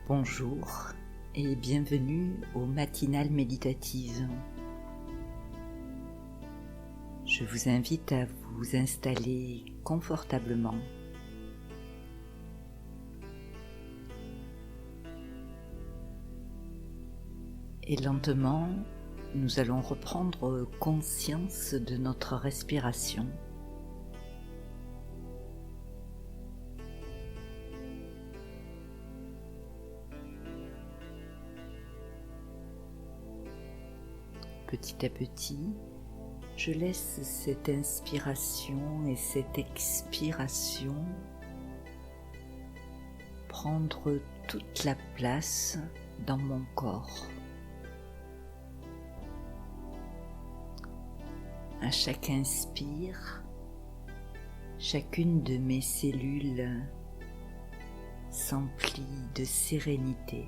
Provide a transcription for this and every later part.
Bonjour et bienvenue aux matinales méditatives. Je vous invite à vous installer confortablement. Et lentement, nous allons reprendre conscience de notre respiration. Petit à petit, je laisse cette inspiration et cette expiration prendre toute la place dans mon corps. À chaque inspire, chacune de mes cellules s'emplit de sérénité.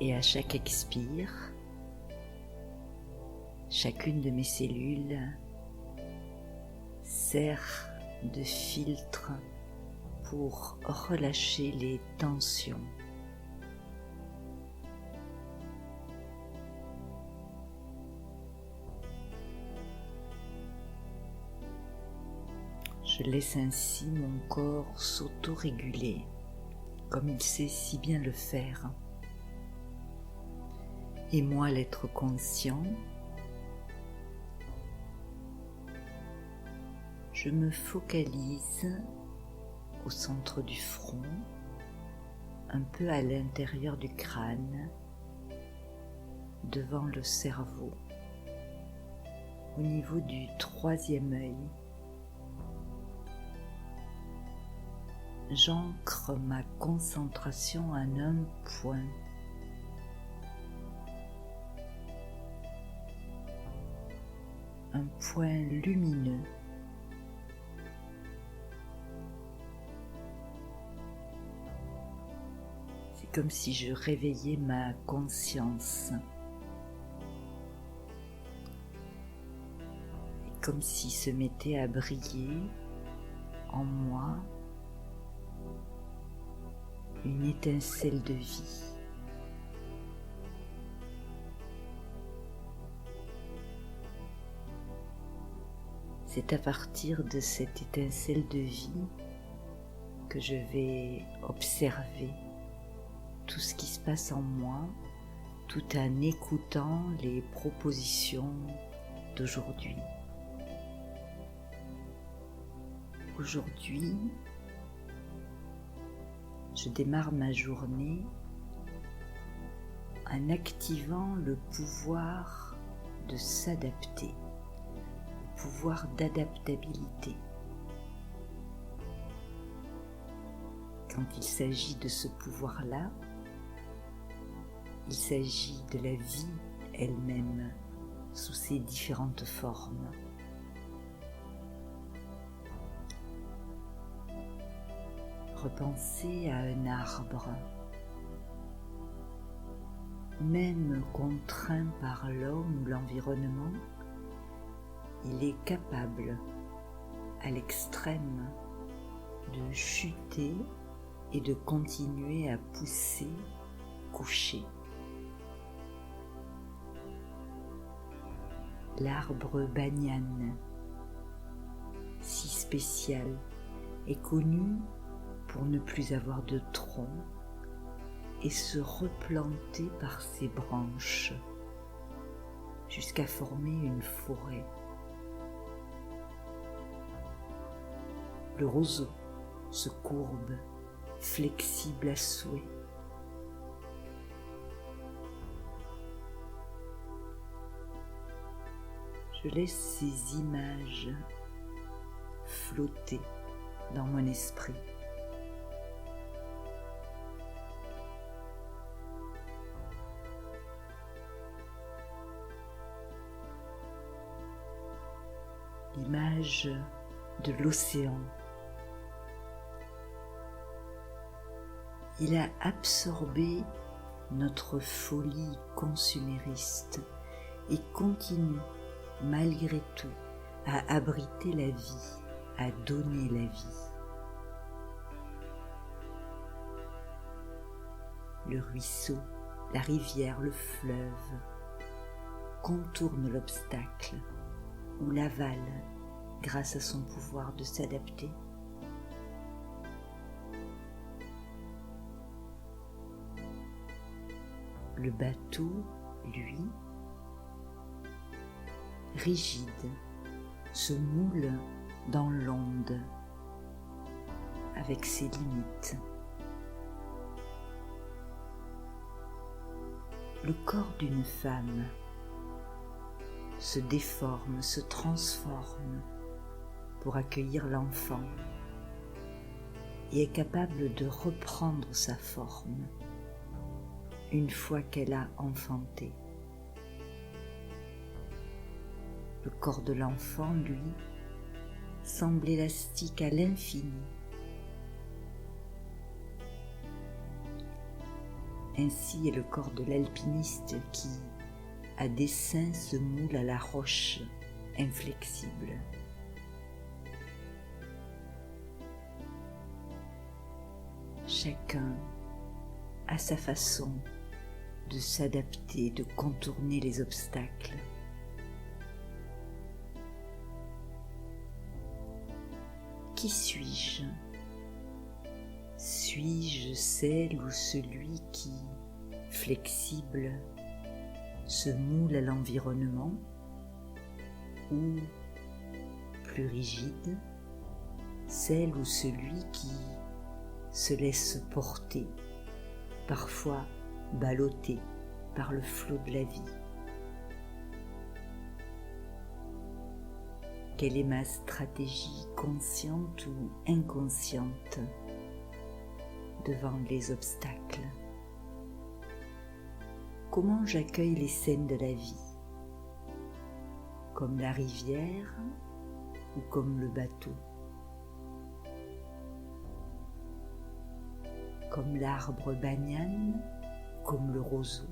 Et à chaque expire, chacune de mes cellules sert de filtre pour relâcher les tensions. Je laisse ainsi mon corps s'autoréguler, comme il sait si bien le faire. Et moi, l'être conscient, je me focalise au centre du front, un peu à l'intérieur du crâne, devant le cerveau, au niveau du troisième œil. J'ancre ma concentration en un point. Un point lumineux. C'est comme si je réveillais ma conscience. Et comme si se mettait à briller en moi une étincelle de vie. C'est à partir de cette étincelle de vie que je vais observer tout ce qui se passe en moi, tout en écoutant les propositions d'aujourd'hui. Aujourd'hui, je démarre ma journée en activant le pouvoir de s'adapter. Pouvoir d'adaptabilité. Quand il s'agit de ce pouvoir-là, il s'agit de la vie elle-même sous ses différentes formes. Repensez à un arbre. Même contraint par l'homme ou l'environnement, il est capable, à l'extrême, de chuter et de continuer à pousser couché. L'arbre banyan, si spécial, est connu pour ne plus avoir de tronc et se replanter par ses branches jusqu'à former une forêt. Le roseau se courbe, flexible à souhait. Je laisse ces images flotter dans mon esprit. L'image de l'océan. Il a absorbé notre folie consumériste et continue, malgré tout, à abriter la vie, à donner la vie. le ruisseau, la rivière, le fleuve contourne l'obstacle ou l'avale grâce à son pouvoir de s'adapter. Le bateau, lui, rigide, se moule dans l'onde avec ses limites. Le corps d'une femme se déforme, se transforme pour accueillir l'enfant et est capable de reprendre sa forme une fois qu'elle a enfanté. Le corps de l'enfant, lui, semble élastique à l'infini. Ainsi est le corps de l'alpiniste qui, à dessein, se moule à la roche inflexible. Chacun a sa façon de s'adapter, de contourner les obstacles. Qui suis-je ? Suis-je celle ou celui qui, flexible, se moule à l'environnement ou, plus rigide, celle ou celui qui se laisse porter, parfois ballotté par le flot de la vie? Quelle est ma stratégie consciente ou inconsciente devant les obstacles? Comment j'accueille les scènes de la vie? Comme la rivière ou comme le bateau? Comme l'arbre banyan, comme le roseau?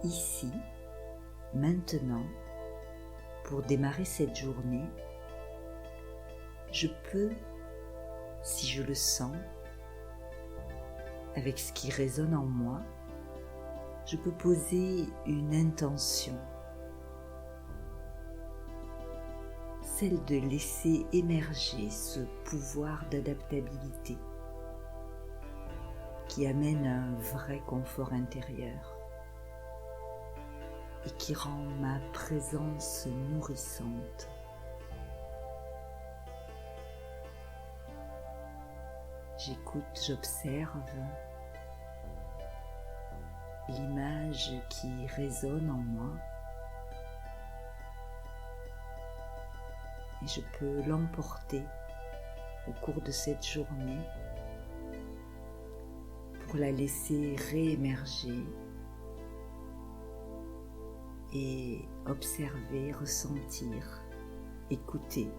Ici, maintenant, pour démarrer cette journée, je peux, si je le sens, avec ce qui résonne en moi, je peux poser une intention, celle de laisser émerger ce pouvoir d'adaptabilité qui amène un vrai confort intérieur et qui rend ma présence nourrissante. J'écoute, j'observe l'image qui résonne en moi et je peux l'emporter au cours de cette journée pour la laisser réémerger et observer, ressentir, écouter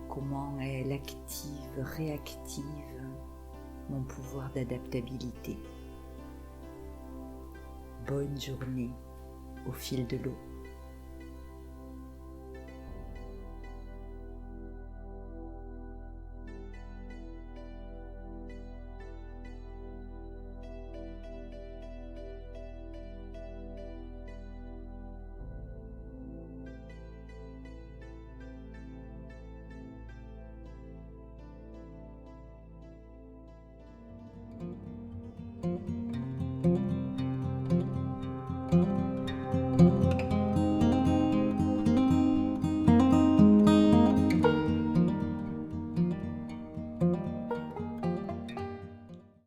comment elle active, réactive mon pouvoir d'adaptabilité. Bonne journée au fil de l'eau.